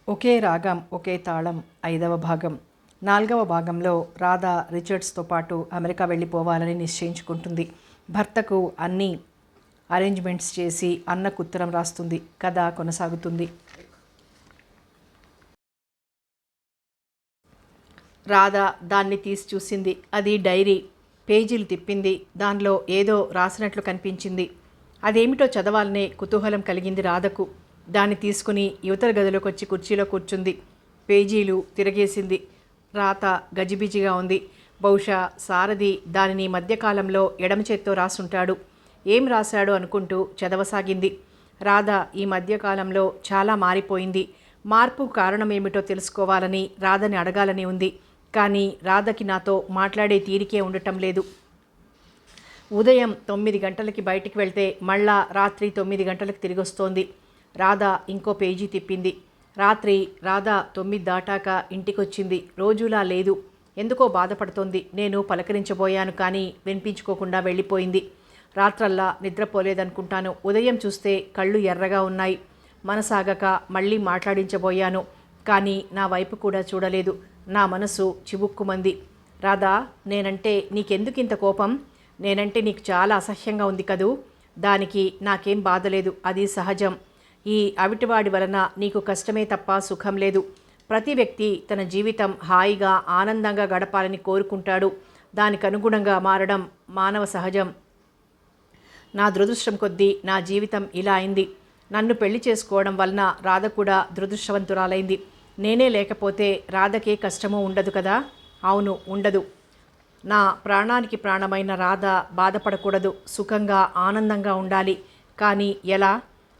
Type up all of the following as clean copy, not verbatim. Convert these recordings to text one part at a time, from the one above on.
ఒకే రాగం ఒకే తాళం 5వ భాగం. 4వ భాగంలో రాధ రిచర్డ్స్తో పాటు అమెరికా వెళ్ళిపోవాలని నిశ్చయించుకుంటుంది. భర్తకు అన్ని అరేంజ్మెంట్స్ చేసి అన్నకు ఉత్తరం రాస్తుంది. కథ కొనసాగుతుంది. రాధ దాన్ని తీసి చూసింది. అది డైరీ. పేజీలు తిప్పింది. దానిలో ఏదో రాసినట్లు కనిపించింది. అదేమిటో చదవాలనే కుతూహలం కలిగింది రాధకు. దాన్ని తీసుకుని యువతల గదిలోకి వచ్చి కుర్చీలో కూర్చుంది. పేజీలు తిరగేసింది. రాత గజిబిజిగా ఉంది. బహుశా సారథి దానిని మధ్యకాలంలో ఎడమ చేత్తో రాసుంటాడు. ఏం రాశాడు అనుకుంటూ చదవసాగింది. రాధ ఈ మధ్యకాలంలో చాలా మారిపోయింది. మార్పు కారణమేమిటో తెలుసుకోవాలని రాధని అడగాలని ఉంది. కానీ రాధకి నాతో మాట్లాడే తీరికే ఉండటం లేదు. ఉదయం 9 గంటలకి బయటికి వెళ్తే మళ్ళా రాత్రి 9 గంటలకు తిరిగి వస్తోంది. రాధ ఇంకో పేజీ తిప్పింది. రాత్రి రాధ 9 దాటాక ఇంటికొచ్చింది. రోజులా లేదు. ఎందుకో బాధపడుతోంది. నేను పలకరించబోయాను కానీ వినిపించుకోకుండా వెళ్ళిపోయింది. రాత్రల్లా నిద్రపోలేదనుకుంటాను. ఉదయం చూస్తే కళ్ళు ఎర్రగా ఉన్నాయి. మనసాగక మళ్ళీ మాట్లాడించబోయాను. కానీ నా వైపు కూడా చూడలేదు. నా మనసు చివుక్కుమంది. రాధా, నేనంటే నీకెందుకింత కోపం? నేనంటే నీకు చాలా అసహ్యంగా ఉంది కదూ? దానికి నాకేం బాధలేదు. అది సహజం. ఈ అవిటివాడి వలన నీకు కష్టమే తప్ప సుఖం లేదు. ప్రతి వ్యక్తి తన జీవితం హాయిగా ఆనందంగా గడపాలని కోరుకుంటాడు. దానికి అనుగుణంగా మారడం మానవ సహజం. నా దురదృష్టం కొద్దీ నా జీవితం ఇలా అయింది. నన్ను పెళ్లి చేసుకోవడం వలన రాధ కూడా దురదృష్టవంతురాలైంది. నేనే లేకపోతే రాధకే కష్టమూ ఉండదు కదా? అవును, ఉండదు. నా ప్రాణానికి ప్రాణమైన రాధ బాధపడకూడదు. సుఖంగా ఆనందంగా ఉండాలి. కానీ ఎలా?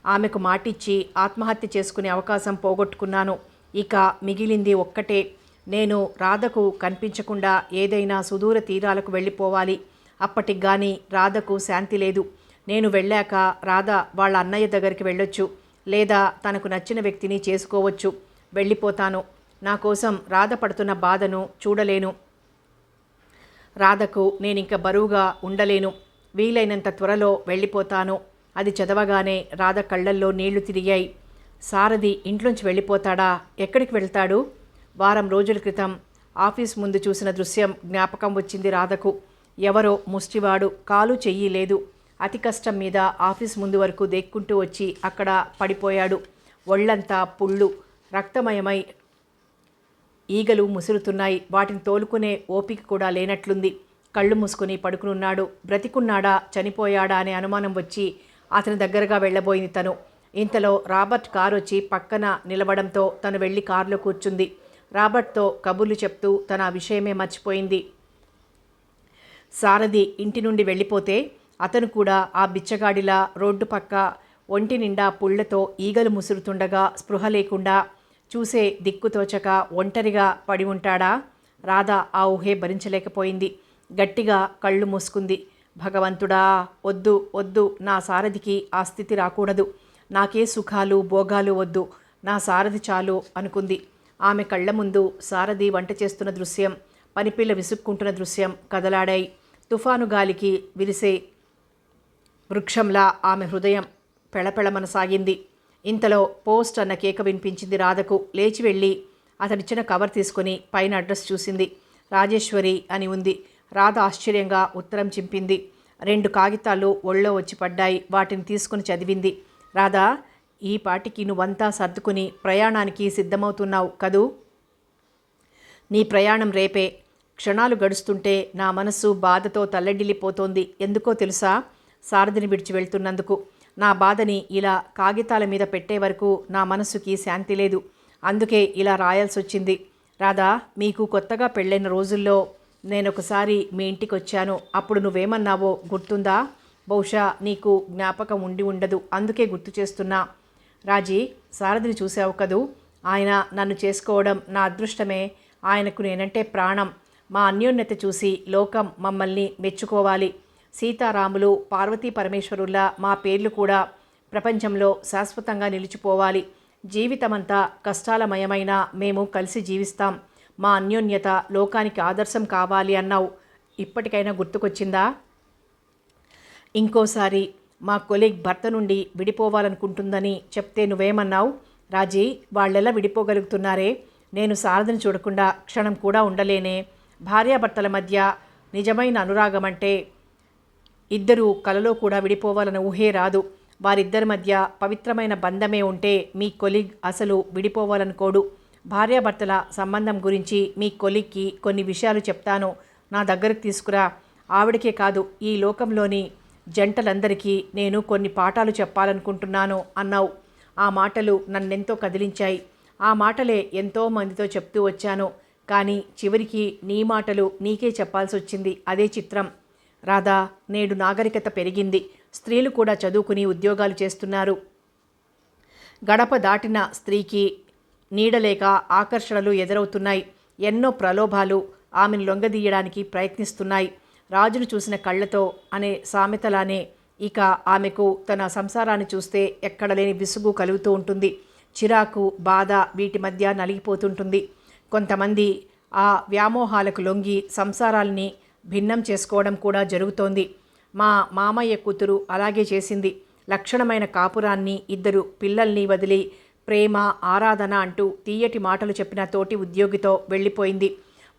ఆమెకు మాటిచ్చి ఆత్మహత్య చేసుకునే అవకాశం పోగొట్టుకున్నాను. ఇక మిగిలింది ఒక్కటే. నేను రాధకు కనిపించకుండా ఏదైనా సుదూర తీరాలకు వెళ్ళిపోవాలి. అప్పటికి కానీ రాధకు శాంతి లేదు. నేను వెళ్ళాక రాధ వాళ్ళ అన్నయ్య దగ్గరికి వెళ్ళొచ్చు. లేదా తనకు నచ్చిన వ్యక్తిని చేసుకోవచ్చు. వెళ్ళిపోతాను. నా కోసం రాధ పడుతున్న బాధను చూడలేను. రాధకు నేనింక బరువుగా ఉండలేను. వీలైనంత త్వరలో వెళ్ళిపోతాను. అది చదవగానే రాధ కళ్ళల్లో నీళ్లు తిరిగాయి. సారథి ఇంట్లోంచి వెళ్ళిపోతాడా? ఎక్కడికి వెళ్తాడు? వారం రోజుల క్రితం ఆఫీస్ ముందు చూసిన దృశ్యం జ్ఞాపకం వచ్చింది రాధకు. ఎవరో ముష్టివాడు, కాలు చెయ్యి లేదు, అతి కష్టం మీద ఆఫీస్ ముందు వరకు దేక్కుంటూ వచ్చి అక్కడ పడిపోయాడు. ఒళ్ళంతా పుళ్ళు, రక్తమయమై ఈగలు ముసురుతున్నాయి. వాటిని తోలుకునే ఓపిక కూడా లేనట్లుంది. కళ్ళు మూసుకుని పడుకునున్నాడు. బ్రతికున్నాడా చనిపోయాడా అనే అనుమానం వచ్చి అతని దగ్గరగా వెళ్ళబోయింది తను. ఇంతలో రాబర్ట్ కారు వచ్చి పక్కన నిలవడంతో తను వెళ్ళి కారులో కూర్చుంది. రాబర్ట్తో కబుర్లు చెప్తూ తన విషయమే మర్చిపోయింది. సారథి ఇంటి నుండి వెళ్ళిపోతే అతను కూడా ఆ బిచ్చగాడిలా రోడ్డు పక్క ఒంటి నిండా పుళ్లతో ఈగలు ముసురుతుండగా స్పృహ లేకుండా చూసే దిక్కుతోచక ఒంటరిగా పడి ఉంటాడా? రాధ ఆ ఊహే భరించలేకపోయింది. గట్టిగా కళ్ళు మూసుకుంది. భగవంతుడా, వద్దు వద్దు, నా సారథికి ఆ స్థితి రాకూడదు. నాకే సుఖాలు భోగాలు వద్దు. నా సారథి చాలు అనుకుంది. ఆమె కళ్ళ ముందు సారథి వంట చేస్తున్న దృశ్యం, పనిపిల్ల విసుక్కుంటున్న దృశ్యం కదలాడాయి. తుఫాను గాలికి విరిసే వృక్షంలా ఆమె హృదయం పెళపెళమనసాగింది. ఇంతలో పోస్ట్ అన్న కేక వినిపించింది రాధకు. లేచి వెళ్ళి అతనిచ్చిన కవర్ తీసుకుని పైన అడ్రస్ చూసింది. రాజేశ్వరి అని ఉంది. రాధ ఆశ్చర్యంగా ఉత్తరం చింపింది. 2 కాగితాలు ఒళ్ళో వచ్చి పడ్డాయి. వాటిని తీసుకుని చదివింది. రాధా, ఈ పాటికి నువ్వంతా సర్దుకుని ప్రయాణానికి సిద్ధమవుతున్నావు కదూ? నీ ప్రయాణం రేపే. క్షణాలు గడుస్తుంటే నా మనస్సు బాధతో తల్లడిల్లిపోతోంది. ఎందుకో తెలుసా? సారథిని విడిచి వెళ్తున్నందుకు. నా బాధని ఇలా కాగితాల మీద పెట్టే వరకు నా మనస్సుకి శాంతి లేదు. అందుకే ఇలా రాయాల్సి వచ్చింది. రాధా, మీకు కొత్తగా పెళ్ళైన రోజుల్లో నేనొకసారి మీ ఇంటికి వచ్చాను. అప్పుడు నువ్వేమన్నావో గుర్తుందా? బహుశా నీకు జ్ఞాపకం ఉండి ఉండదు. అందుకే గుర్తు చేస్తున్నా. రాజీ, సారథిని చూసావు కదూ? ఆయన నన్ను చేసుకోవడం నా అదృష్టమే. ఆయనకు నేనంటే ప్రాణం. మా అన్యోన్యత చూసి లోకం మమ్మల్ని మెచ్చుకోవాలి. సీతారాములు, పార్వతీ పరమేశ్వరుల్లా మా పేర్లు కూడా ప్రపంచంలో శాశ్వతంగా నిలిచిపోవాలి. జీవితమంతా కష్టాలమయమైన మేము కలిసి జీవిస్తాం. మా అన్యోన్యత లోకానికి ఆదర్శం కావాలి అన్నావు. ఇప్పటికైనా గుర్తుకొచ్చిందా? ఇంకోసారి మా కొలీగ్ భర్త నుండి విడిపోవాలనుకుంటుందని చెప్తే నువ్వేమన్నావు? రాజీ, వాళ్ళెలా విడిపోగలుగుతున్నారే? నేను శారదని చూడకుండా క్షణం కూడా ఉండలేనే. భార్యాభర్తల మధ్య నిజమైన అనురాగం అంటే ఇద్దరూ కలలో కూడా విడిపోవాలన్న ఊహే రాదు. వారిద్దరి మధ్య పవిత్రమైన బంధమే ఉంటే మీ కొలీగ్ అసలు విడిపోవాలనుకోడు. భార్యాభర్తల సంబంధం గురించి మీ కొలీగ్కి కొన్ని విషయాలు చెప్తాను, నా దగ్గరకు తీసుకురా. ఆవిడకే కాదు, ఈ లోకంలోని జంటలందరికీ నేను కొన్ని పాఠాలు చెప్పాలనుకుంటున్నాను అన్నావు. ఆ మాటలు నన్నెంతో కదిలించాయి. ఆ మాటలే ఎంతో మందితో చెప్తూ వచ్చాను. కానీ చివరికి నీ మాటలు నీకే చెప్పాల్సి వచ్చింది. అదే చిత్రం. రాధా, నేడు నాగరికత పెరిగింది. స్త్రీలు కూడా చదువుకుని ఉద్యోగాలు చేస్తున్నారు. గడప దాటిన స్త్రీకి నీడలేక ఆకర్షణలు ఎదురవుతున్నాయి. ఎన్నో ప్రలోభాలు ఆమెను లొంగదీయడానికి ప్రయత్నిస్తున్నాయి. రాజును చూసిన కళ్ళతో అనే సామెతలానే ఇక ఆమెకు తన సంసారాన్ని చూస్తే ఎక్కడలేని విసుగు కలుగుతూ ఉంటుంది. చిరాకు, బాధ వీటి మధ్య నలిగిపోతుంటుంది. కొంతమంది ఆ వ్యామోహాలకు లొంగి సంసారాల్ని భిన్నం చేసుకోవడం కూడా జరుగుతోంది. మా మామయ్య కూతురు అలాగే చేసింది. లక్షణమైన కాపురాన్ని, ఇద్దరు పిల్లల్ని వదిలి ప్రేమ, ఆరాధన అంటూ తీయటి మాటలు చెప్పిన తోటి ఉద్యోగితో వెళ్ళిపోయింది.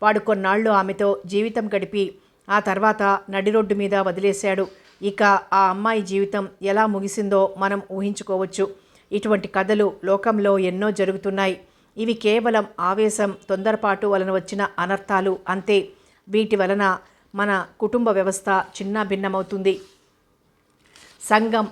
వాడు కొన్నాళ్ళు ఆమెతో జీవితం గడిపి ఆ తర్వాత నడిరోడ్డు మీద వదిలేశాడు. ఇక ఆ అమ్మాయి జీవితం ఎలా ముగిసిందో మనం ఊహించుకోవచ్చు. ఇటువంటి కథలు లోకంలో ఎన్నో జరుగుతున్నాయి. ఇవి కేవలం ఆవేశం, తొందరపాటు వలన వచ్చిన అనర్థాలు అంతే. వీటి వలన మన కుటుంబ వ్యవస్థ చిన్నాభిన్నమవుతుంది. సంఘం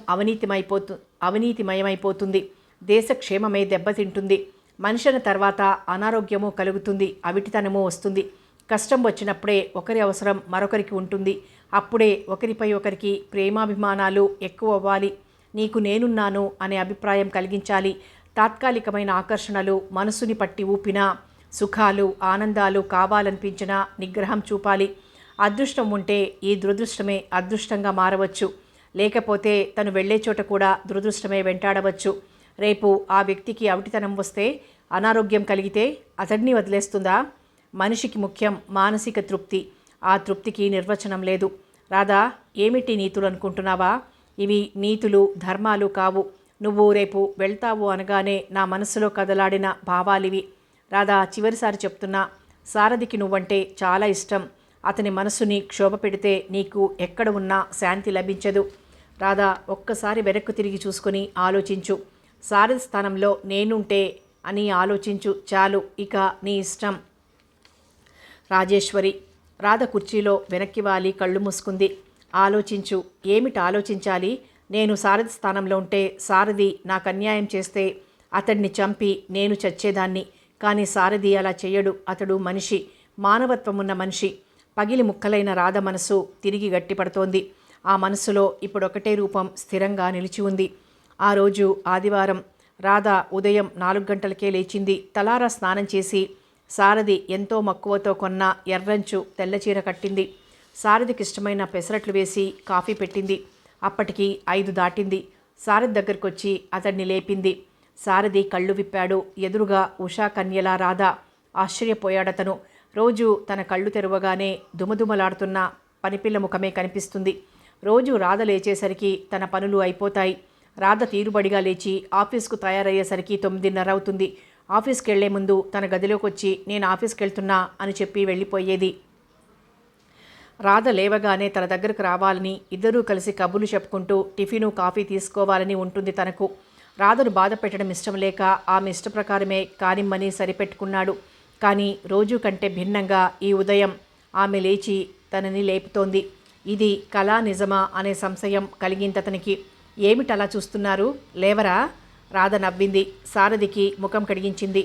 అవినీతిమయమైపోతుంది. దేశ క్షేమమే దెబ్బతింటుంది. మనిషిన తర్వాత అనారోగ్యము కలుగుతుంది, అవిటితనము వస్తుంది. కష్టం వచ్చినప్పుడే ఒకరి అవసరం మరొకరికి ఉంటుంది. అప్పుడే ఒకరిపై ఒకరికి ప్రేమాభిమానాలు ఎక్కువ అవ్వాలి. నీకు నేనున్నాను అనే అభిప్రాయం కలిగించాలి. తాత్కాలికమైన ఆకర్షణలు మనసుని పట్టి ఊపినా, సుఖాలు ఆనందాలు కావాలనిపించినా నిగ్రహం చూపాలి. అదృష్టం ఉంటే ఈ దురదృష్టమే అదృష్టంగా మారవచ్చు. లేకపోతే తను వెళ్లే చోట కూడా దురదృష్టమే వెంటాడవచ్చు. రేపు ఆ వ్యక్తికి అవిటితనం వస్తే, అనారోగ్యం కలిగితే అతడిని వదిలేస్తుందా? మనిషికి ముఖ్యం మానసిక తృప్తి. ఆ తృప్తికి నిర్వచనం లేదు. రాధా, ఏమిటి నీతులు అనుకుంటున్నావా? ఇవి నీతులు, ధర్మాలు కావు. నువ్వు రేపు వెళ్తావు అనగానే నా మనసులో కదలాడిన భావాలివి. రాధా, చివరిసారి చెప్తున్నా, సారథికి నువ్వంటే చాలా ఇష్టం. అతని మనసుని క్షోభ పెడితే నీకు ఎక్కడ ఉన్నా శాంతి లభించదు. రాధా, ఒక్కసారి వెనక్కు తిరిగి చూసుకొని ఆలోచించు. సారథి స్థానంలో నేనుంటే అని ఆలోచించు చాలు. ఇక నీ ఇష్టం. రాజేశ్వరి. రాధ కుర్చీలో వెనక్కి వాలి కళ్ళు మూసుకుంది. ఆలోచించు. ఏమిటి ఆలోచించాలి? నేను సారథి స్థానంలో ఉంటే సారథి నాకు అన్యాయం చేస్తే అతడిని చంపి నేను చచ్చేదాన్ని. కానీ సారథి అలా చెయ్యడు. అతడు మనిషి, మానవత్వం ఉన్న మనిషి. పగిలి ముక్కలైన రాధ మనసు తిరిగి గట్టిపడుతోంది. ఆ మనసులో ఇప్పుడొకటే రూపం స్థిరంగా నిలిచి ఉంది. ఆ రోజు ఆదివారం. రాధ ఉదయం 4 గంటలకే లేచింది. తలారా స్నానం చేసి సారథి ఎంతో మక్కువతో కొన్న ఎర్రంచు తెల్లచీర కట్టింది. సారథికి ఇష్టమైన పెసరట్లు వేసి కాఫీ పెట్టింది. అప్పటికి 5 దాటింది. సారథి దగ్గరకొచ్చి అతడిని లేపింది. సారథి కళ్ళు విప్పాడు. ఎదురుగా ఉషా కన్యలా రాధ. ఆశ్చర్యపోయాడతను. రోజు తన కళ్ళు తెరవగానే దుమదుమలాడుతున్న పనిపిల్ల ముఖమే కనిపిస్తుంది. రోజు రాధ లేచేసరికి తన పనులు అయిపోతాయి. రాధ తీరుబడిగా లేచి ఆఫీస్కు తయారయ్యేసరికి 9:30 అవుతుంది. ఆఫీస్కి వెళ్లే ముందు తన గదిలోకి వచ్చి నేను ఆఫీస్కి వెళ్తున్నా అని చెప్పి వెళ్ళిపోయేది. రాధ లేవగానే తన దగ్గరకు రావాలని, ఇద్దరూ కలిసి కబుర్లు చెప్పుకుంటూ టిఫిను కాఫీ తీసుకోవాలని ఉంటుంది తనకు. రాధను బాధ పెట్టడం ఇష్టం లేక ఆమె ఇష్టప్రకారమే కానిమ్మని సరిపెట్టుకున్నాడు. కానీ రోజు కంటే భిన్నంగా ఈ ఉదయం ఆమె లేచి తనని లేపుతోంది. ఇది కళా నిజమా అనే సంశయం కలిగిందతనికి. ఏమిటలా చూస్తున్నారు? లేవరా? రాధ నవ్వింది. సారథికి ముఖం కడిగించింది.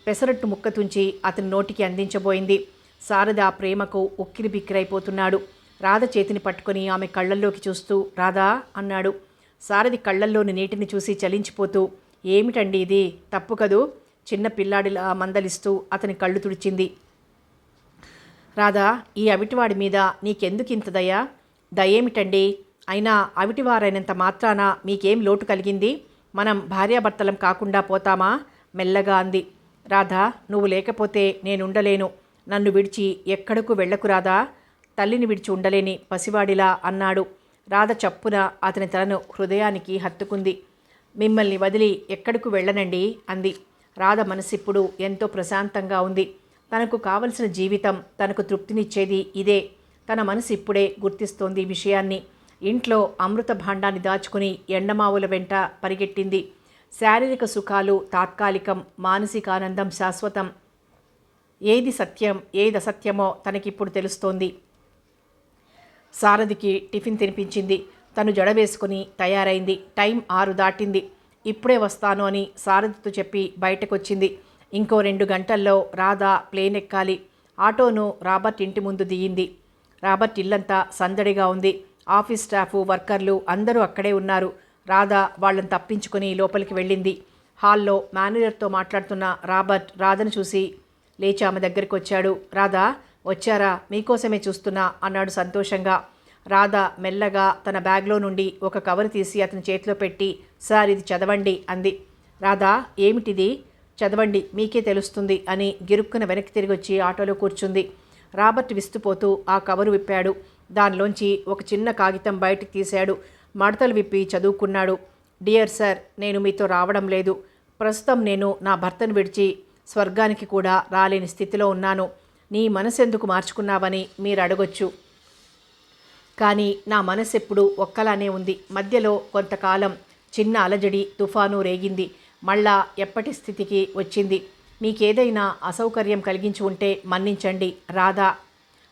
పెసరట్టు ముక్క తుంచి అతని నోటికి అందించబోయింది. సారథి ఆ ప్రేమకు ఉక్కిరి బిక్కిరైపోతున్నాడు. రాధ చేతిని పట్టుకొని ఆమె కళ్ళల్లోకి చూస్తూ రాధా అన్నాడు. సారథి కళ్ళల్లోని నీటిని చూసి చలించిపోతూ, ఏమిటండి ఇది? తప్పు కదూ? చిన్న పిల్లాడిలా మందలిస్తూ అతని కళ్ళు తుడిచింది. రాధా, ఈ అవిటివాడి మీద నీకెందుకింత దయ? దయేమిటండి? అయినా అవిటివారైనంత మాత్రాన మీకేం లోటు కలిగింది? మనం భార్యాభర్తలం కాకుండా పోతామా? మెల్లగా అంది. రాధా, నువ్వు లేకపోతే నేనుండలేను. నన్ను విడిచి ఎక్కడకు వెళ్ళకు రాధా. తల్లిని విడిచి ఉండలేని పసివాడిలా అన్నాడు. రాధ చప్పున అతని తలను హృదయానికి హత్తుకుంది. మిమ్మల్ని వదిలి ఎక్కడికి వెళ్ళనండి అంది. రాధ మనసిప్పుడు ఎంతో ప్రశాంతంగా ఉంది. తనకు కావలసిన జీవితం, తనకు తృప్తినిచ్చేది ఇదే. తన మనసు ఇప్పుడే గుర్తిస్తోంది ఈ విషయాన్ని. ఇంట్లో అమృత భాండాన్ని దాచుకుని ఎండమావుల వెంట పరిగెట్టింది. శారీరక సుఖాలు తాత్కాలికం, మానసికానందం శాశ్వతం. ఏది సత్యం ఏది అసత్యమో తనకిప్పుడు తెలుస్తోంది. సారథికి టిఫిన్ తినిపించింది. తను జడ వేసుకుని తయారైంది. టైం 6 దాటింది. ఇప్పుడే వస్తాను అని సారథితో చెప్పి బయటకొచ్చింది. ఇంకో 2 గంటల్లో రాధ ప్లేన్ ఎక్కాలి. ఆటోను రాబర్ట్ ఇంటి ముందు దిగింది. రాబర్ట్ ఇల్లంతా సందడిగా ఉంది. ఆఫీస్ స్టాఫు, వర్కర్లు అందరూ అక్కడే ఉన్నారు. రాధ వాళ్ళని తప్పించుకుని లోపలికి వెళ్ళింది. హాల్లో మేనేజర్తో మాట్లాడుతున్న రాబర్ట్ రాధను చూసి లేచి ఆమె దగ్గరికి వచ్చాడు. రాధా, వచ్చారా? మీకోసమే చూస్తున్నా అన్నాడు సంతోషంగా. రాధ మెల్లగా తన బ్యాగ్లో నుండి ఒక కవర్ తీసి అతని చేతిలో పెట్టి, సార్ ఇది చదవండి అంది. రాధా, ఏమిటిది? చదవండి, మీకే తెలుస్తుంది అని గిరుక్కున వెనక్కి తిరిగి వచ్చి ఆటోలో కూర్చుంది. రాబర్ట్ విస్తుపోతూ ఆ కవరు విప్పాడు. దానిలోంచి ఒక చిన్న కాగితం బయటికి తీశాడు. మడతలు విప్పి చదువుకున్నాడు. డియర్ సార్, నేను మీతో రావడం లేదు. ప్రస్తుతం నేను నా భర్తను విడిచి స్వర్గానికి కూడా రాలేని స్థితిలో ఉన్నాను. నీ మనసెందుకు మార్చుకున్నావని మీరు అడగొచ్చు. కానీ నా మనసు ఎప్పుడు ఒక్కలానే ఉంది. మధ్యలో కొంతకాలం చిన్న అలజడి, తుఫాను రేగింది. మళ్ళా ఎప్పటి స్థితికి వచ్చింది. మీకేదైనా అసౌకర్యం కలిగించి ఉంటే మన్నించండి. రాధా.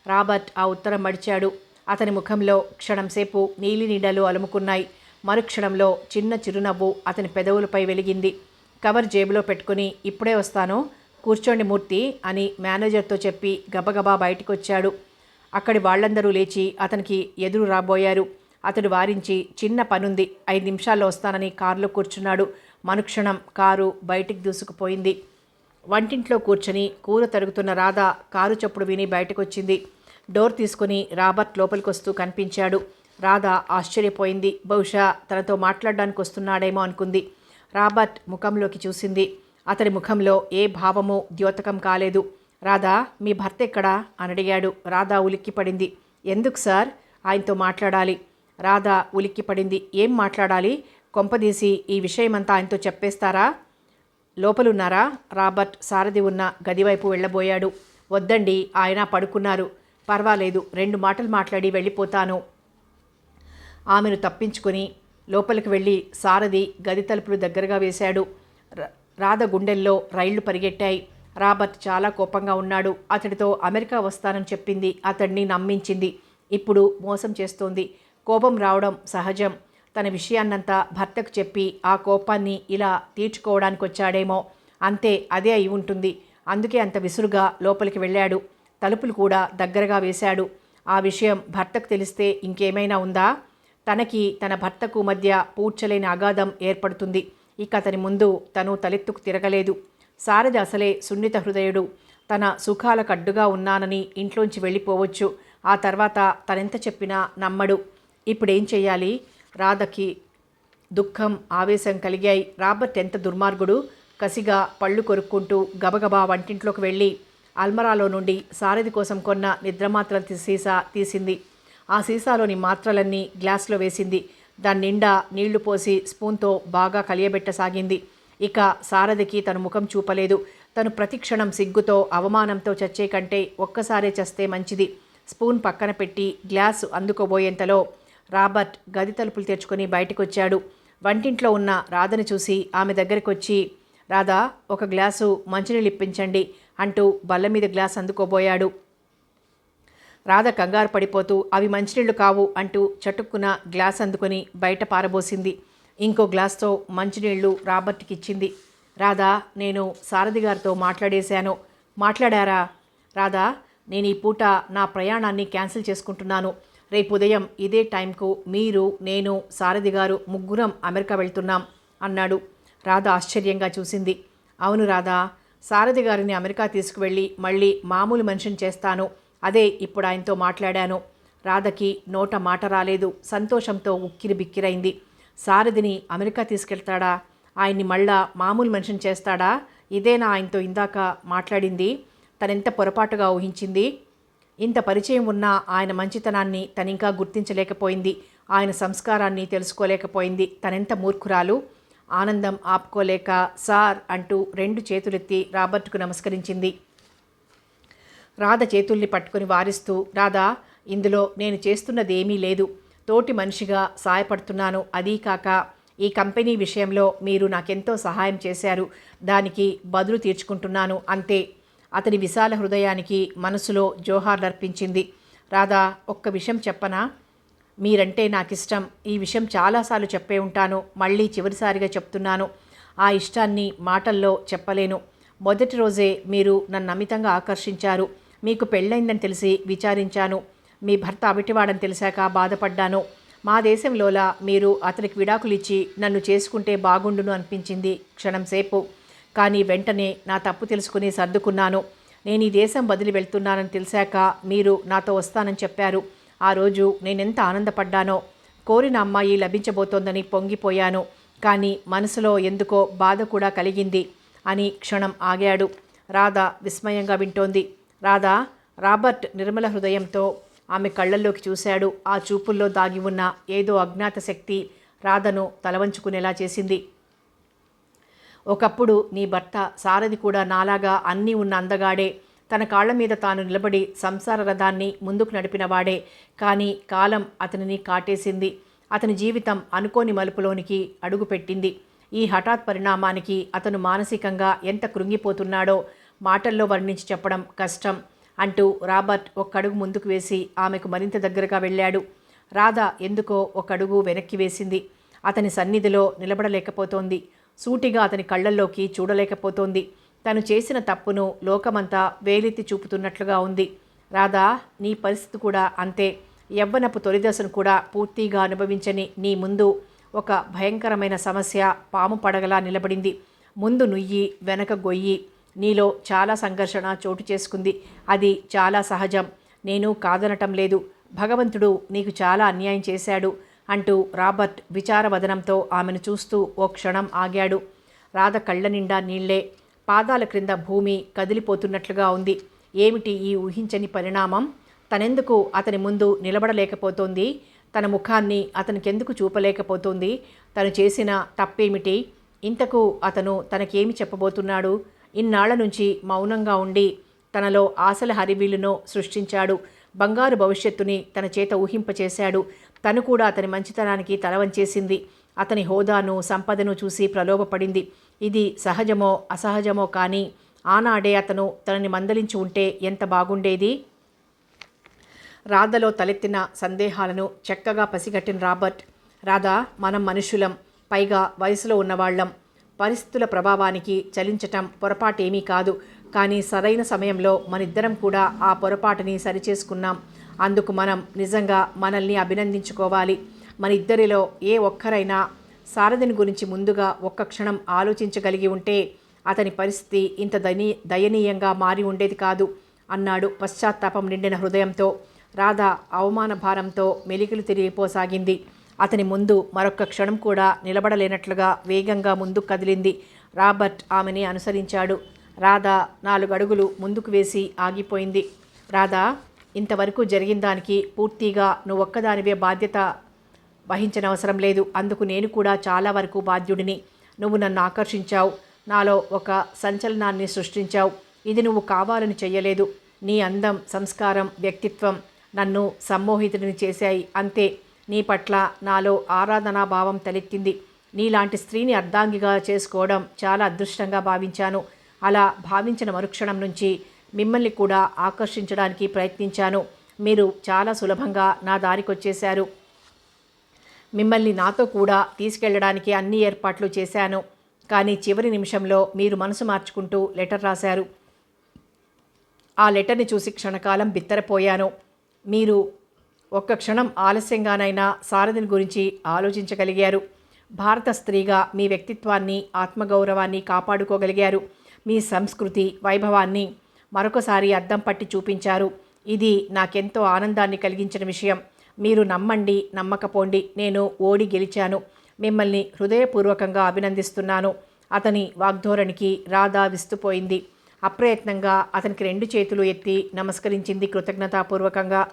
రాబర్ట్ ఆ ఉత్తరం మడిచాడు. అతని ముఖంలో క్షణంసేపు నీలినీడలు అలుముకున్నాయి. మరుక్షణంలో చిన్న చిరునవ్వు అతని పెదవులపై వెలిగింది. కవర్ జేబులో పెట్టుకుని, ఇప్పుడే వస్తాను, కూర్చోండి మూర్తి అని మేనేజర్తో చెప్పి గబగబా బయటికొచ్చాడు. అక్కడి వాళ్ళందరూ లేచి అతనికి ఎదురు రాబోయారు. అతడు వారించి, చిన్న పనుంది, 5 నిమిషాల్లో వస్తానని కారులో కూర్చున్నాడు. మరుక్షణం కారు బయటికి దూసుకుపోయింది. వంటింట్లో కూర్చొని కూర తరుగుతున్న రాధ కారు చప్పుడు విని బయటకొచ్చింది. డోర్ తీసుకుని రాబర్ట్ లోపలికొస్తూ కనిపించాడు. రాధ ఆశ్చర్యపోయింది. బహుశా తనతో మాట్లాడడానికి వస్తున్నాడేమో అనుకుంది. రాబర్ట్ ముఖంలోకి చూసింది. అతని ముఖంలో ఏ భావమూ ద్యోతకం కాలేదు. రాధా, మీ భర్త ఎక్కడా అని అడిగాడు. రాధ ఉలిక్కిపడింది. ఎందుకు సార్? ఆయనతో మాట్లాడాలి. రాధ ఉలిక్కిపడింది. ఏం మాట్లాడాలి? కొంపదీసి ఈ విషయమంతా ఆయనతో చెప్పేస్తారా? లోపలున్నారా? రాబర్ట్ సారథి ఉన్న గదివైపు వెళ్ళబోయాడు. వద్దండి, ఆయన పడుకున్నారు. పర్వాలేదు, 2 మాటలు మాట్లాడి వెళ్ళిపోతాను. ఆమెను తప్పించుకొని లోపలికి వెళ్ళి సారథి గది తలుపులు దగ్గరగా వేశాడు. రాధ గుండెల్లో రైళ్లు పరిగెట్టాయి. రాబర్ట్ చాలా కోపంగా ఉన్నాడు. అతడితో అమెరికా వస్తానని చెప్పింది. అతడిని నమ్మించింది. ఇప్పుడు మోసం చేస్తోంది. కోపం రావడం సహజం. తన విషయాన్నంతా భర్తకు చెప్పి ఆ కోపాన్ని ఇలా తీర్చుకోవడానికి వచ్చాడేమో. అంతే, అదే అయి ఉంటుంది. అందుకే అంత విసురుగా లోపలికి వెళ్ళాడు. తలుపులు కూడా దగ్గరగా వేశాడు. ఆ విషయం భర్తకు తెలిస్తే ఇంకేమైనా ఉందా? తనకి తన భర్తకు మధ్య పూడ్చలేని అగాధం ఏర్పడుతుంది. ఇక అతని ముందు తను తలెత్తుకు తిరగలేదు. సారథి అసలే సున్నిత హృదయుడు. తన సుఖాలకు అడ్డుగా ఉన్నానని ఇంట్లోంచి వెళ్ళిపోవచ్చు. ఆ తర్వాత తనెంత చెప్పినా నమ్మడు. ఇప్పుడేం చెయ్యాలి? రాధకి దుఃఖం, ఆవేశం కలిగాయి. రాబర్ట్ ఎంత దుర్మార్గుడు! కసిగా పళ్ళు కొరుక్కుంటూ గబగబా వంటింట్లోకి వెళ్ళి అల్మరాలో నుండి సారథి కోసం కొన్న నిద్రమాత్రల సీసా తీసింది. ఆ సీసాలోని మాత్రలన్నీ గ్లాసులో వేసింది. దాని నిండా నీళ్లు పోసి స్పూన్తో బాగా కలియబెట్టసాగింది. ఇక సారథికి తన ముఖం చూపలేదు. తను ప్రతిక్షణం సిగ్గుతో, అవమానంతో చచ్చే కంటే ఒక్కసారే చస్తే మంచిది. స్పూన్ పక్కన పెట్టి గ్లాసు అందుకోబోయేంతలో రాబర్ట్ గది తలుపులు తెరుచుకొని బయటకొచ్చాడు. వంటింట్లో ఉన్న రాధని చూసి ఆమె దగ్గరికి వచ్చి, రాధా, ఒక గ్లాసు మంచినీళ్ళు ఇప్పించండి అంటూ బల్ల మీద గ్లాస్ అందుకోబోయాడు. రాధ కంగారు పడిపోతూ, అవి మంచినీళ్లు కావు అంటూ చటుక్కున గ్లాస్ అందుకొని బయట పారబోసింది. ఇంకో గ్లాస్తో మంచినీళ్లు రాబర్ట్కి ఇచ్చింది. రాధా, నేను సారథి గారితో మాట్లాడేశాను. మాట్లాడారా? రాధా, నేను ఈ పూట నా ప్రయాణాన్ని క్యాన్సిల్ చేసుకుంటున్నాను. రేపు ఉదయం ఇదే టైంకు మీరు, నేను, సారథి గారు ముగ్గురం అమెరికా వెళ్తున్నాం అన్నాడు. రాధ ఆశ్చర్యంగా చూసింది. అవును రాధా, సారథి గారిని అమెరికా తీసుకువెళ్ళి మళ్ళీ మామూలు మనిషిని చేస్తాను. అదే ఇప్పుడు ఆయనతో మాట్లాడాను. రాధకి నోట మాట రాలేదు. సంతోషంతో ఉక్కిరి బిక్కిరైంది. సారథిని అమెరికా తీసుకెళ్తాడా? ఆయన్ని మళ్ళా మామూలు మనిషిని చేస్తాడా? ఇదేనా ఆయనతో ఇందాక మాట్లాడింది? తనెంత పొరపాటుగా ఊహించింది. ఇంత పరిచయం ఉన్న ఆయన మంచితనాన్ని తనింకా గుర్తించలేకపోయింది. ఆయన సంస్కారాన్ని తెలుసుకోలేకపోయింది. తనెంత మూర్ఖురాలు. ఆనందం ఆపుకోలేక సార్ అంటూ 2 చేతులెత్తి రాబర్ట్కు నమస్కరించింది. రాధ చేతుల్ని పట్టుకుని వారిస్తూ, రాధా, ఇందులో నేను చేస్తున్నదేమీ లేదు. తోటి మనిషిగా సాయపడుతున్నాను. అదీ కాక ఈ కంపెనీ విషయంలో మీరు నాకెంతో సహాయం చేశారు. దానికి బదులు తీర్చుకుంటున్నాను అంతే. అతని విశాల హృదయానికి మనసులో జోహార్లర్పించింది. రాధా, ఒక్క విషయం చెప్పనా? మీరంటే నాకిష్టం. ఈ విషయం చాలాసార్లు చెప్పే ఉంటాను. మళ్ళీ చివరిసారిగా చెప్తున్నాను. ఆ ఇష్టాన్ని మాటల్లో చెప్పలేను. మొదటి రోజే మీరు నన్ను అమితంగా ఆకర్షించారు. మీకు పెళ్ళైందని తెలిసి విచారించాను. మీ భర్త అవిటివాడని తెలిసాక బాధపడ్డాను. మా దేశంలోలా మీరు అతనికి విడాకులిచ్చి నన్ను చేసుకుంటే బాగుండును అనిపించింది క్షణంసేపు. కానీ వెంటనే నా తప్పు తెలుసుకుని సర్దుకున్నాను. నేను ఈ దేశం వదిలి వెళ్తున్నానని తెలిసాక మీరు నాతో వస్తానని చెప్పారు. ఆ రోజు నేనెంత ఆనందపడ్డానో. కోరిన అమ్మాయి లభించబోతోందని పొంగిపోయాను. కానీ మనసులో ఎందుకో బాధ కూడా కలిగింది అని క్షణం ఆగాడు. రాధ విస్మయంగా వింటోంది. రాధా, రాబర్ట్ నిర్మల హృదయంతో ఆమె కళ్ళల్లోకి చూశాడు. ఆ చూపుల్లో దాగి ఉన్న ఏదో అజ్ఞాత శక్తి రాధను తలవంచుకునేలా చేసింది. ఒకప్పుడు నీ భర్త సారథి కూడా నాలాగా అన్నీ ఉన్న అందగాడే. తన కాళ్ల మీద తాను నిలబడి సంసార రథాన్ని ముందుకు నడిపినవాడే. కానీ కాలం అతనిని కాటేసింది. అతని జీవితం అనుకోని మలుపులోనికి అడుగుపెట్టింది. ఈ హఠాత్ పరిణామానికి అతను మానసికంగా ఎంత కృంగిపోతున్నాడో మాటల్లో వర్ణించి చెప్పడం కష్టం అంటూ రాబర్ట్ ఒక్కడుగు ముందుకు వేసి ఆమెకు మరింత దగ్గరగా వెళ్ళాడు. రాధ ఎందుకో ఒక్కడుగు వెనక్కి వేసింది. అతని సన్నిధిలో నిలబడలేకపోతోంది. సూటిగా అతని కళ్ళల్లోకి చూడలేకపోతోంది. తను చేసిన తప్పును లోకమంతా వేలెత్తి చూపుతున్నట్లుగా ఉంది. రాధా, నీ పరిస్థితి కూడా అంతే. యవ్వనపు తొలిదశను కూడా పూర్తిగా అనుభవించని నీ ముందు ఒక భయంకరమైన సమస్య పాము పడగలా నిలబడింది. ముందు నుయ్యి, వెనక గొయ్యి. నీలో చాలా సంఘర్షణ చోటు చేసుకుంది. అది చాలా సహజం. నేను కాదనటం లేదు. భగవంతుడు నీకు చాలా అన్యాయం చేశాడు అంటూ రాబర్ట్ విచారవదనంతో ఆమెను చూస్తూ ఓ క్షణం ఆగాడు. రాధ కళ్ళ నిండా నీళ్లే. పాదాల క్రింద భూమి కదిలిపోతున్నట్లుగా ఉంది. ఏమిటి ఈ ఊహించని పరిణామం? తనెందుకు అతని ముందు నిలబడలేకపోతోంది? తన ముఖాన్ని అతనికెందుకు చూపలేకపోతోంది? తను చేసిన తప్పేమిటి? ఇంతకు అతను తనకేమి చెప్పబోతున్నాడు? ఇన్నాళ్ల నుంచి మౌనంగా ఉండి తనలో ఆశల హరివిల్లును సృష్టించాడు. బంగారు భవిష్యత్తుని తన చేత ఊహింపచేశాడు. తను కూడా అతని మంచితనానికి తలవంచేసింది. అతని హోదాను, సంపదను చూసి ప్రలోభపడింది. ఇది సహజమో అసహజమో కానీ ఆనాడే అతను తనని మందలించి ఉంటే ఎంత బాగుండేది? రాధలో తలెత్తిన సందేహాలను చక్కగా పసిగట్టిన రాబర్ట్, రాధా, మనం మనుషులం, పైగా వయసులో ఉన్నవాళ్లం. పరిస్థితుల ప్రభావానికి చలించటం పొరపాటేమీ కాదు. కానీ సరైన సమయంలో మనిద్దరం కూడా ఆ పొరపాటుని సరిచేసుకున్నాం. అందుకు మనం నిజంగా మనల్ని అభినందించుకోవాలి. మన ఇద్దరిలో ఏ ఒక్కరైనా సారథిని గురించి ముందుగా ఒక్క క్షణం ఆలోచించగలిగి ఉంటే అతని పరిస్థితి ఇంత దయనీయంగా మారి ఉండేది కాదు అన్నాడు పశ్చాత్తాపం నిండిన హృదయంతో. రాధ అవమాన భారంతో మెలికలు తిరిగిపోసాగింది. అతని ముందు మరొక్క క్షణం కూడా నిలబడలేనట్లుగా వేగంగా ముందుకు కదిలింది. రాబర్ట్ ఆమెని అనుసరించాడు. రాధ 4 అడుగులు ముందుకు వేసి ఆగిపోయింది. రాధా, ఇంతవరకు జరిగిన దానికి పూర్తిగా నువ్వొక్కదానివే బాధ్యత వహించనవసరం లేదు. అందుకు నేను కూడా చాలా వరకు బాధ్యుడిని. నువ్వు నన్ను ఆకర్షించావు. నాలో ఒక సంచలనాన్ని సృష్టించావు. ఇది నువ్వు కావాలని చెయ్యలేదు. నీ అందం, సంస్కారం, వ్యక్తిత్వం నన్ను సమ్మోహితుడిని చేశాయి. అంతే. నీ పట్ల నాలో ఆరాధనా భావం తలెత్తింది. నీలాంటి స్త్రీని అర్ధాంగిగా చేసుకోవడం చాలా అదృష్టంగా భావించాను. అలా భావించిన మరుక్షణం నుంచి మిమ్మల్ని కూడా ఆకర్షించడానికి ప్రయత్నించాను. మీరు చాలా సులభంగా నా దారికొచ్చేశారు. మిమ్మల్ని నాతో కూడా తీసుకెళ్లడానికి అన్ని ఏర్పాట్లు చేశాను. కానీ చివరి నిమిషంలో మీరు మనసు మార్చుకుంటూ లెటర్ రాశారు. ఆ లెటర్ని చూసి క్షణకాలం బిత్తరపోయాను. మీరు ఒక్క క్షణం ఆలస్యంగానైనా సారథిని గురించి ఆలోచించగలిగారు. భారత స్త్రీగా మీ వ్యక్తిత్వాన్ని, ఆత్మగౌరవాన్ని కాపాడుకోగలిగారు. మీ సంస్కృతి వైభవాన్ని మరొకసారి అద్దం పట్టి చూపించారు. ఇది నాకెంతో ఆనందాన్ని కలిగించిన విషయం. మీరు నమ్మండి, నమ్మకపోండి, నేను ఓడి గెలిచాను. మిమ్మల్ని హృదయపూర్వకంగా అభినందిస్తున్నాను. అతని వాగ్ధోరణికి రాధ విస్తుపోయింది. అప్రయత్నంగా అతనికి 2 చేతులు ఎత్తి నమస్కరించింది కృతజ్ఞతాపూర్వకంగా.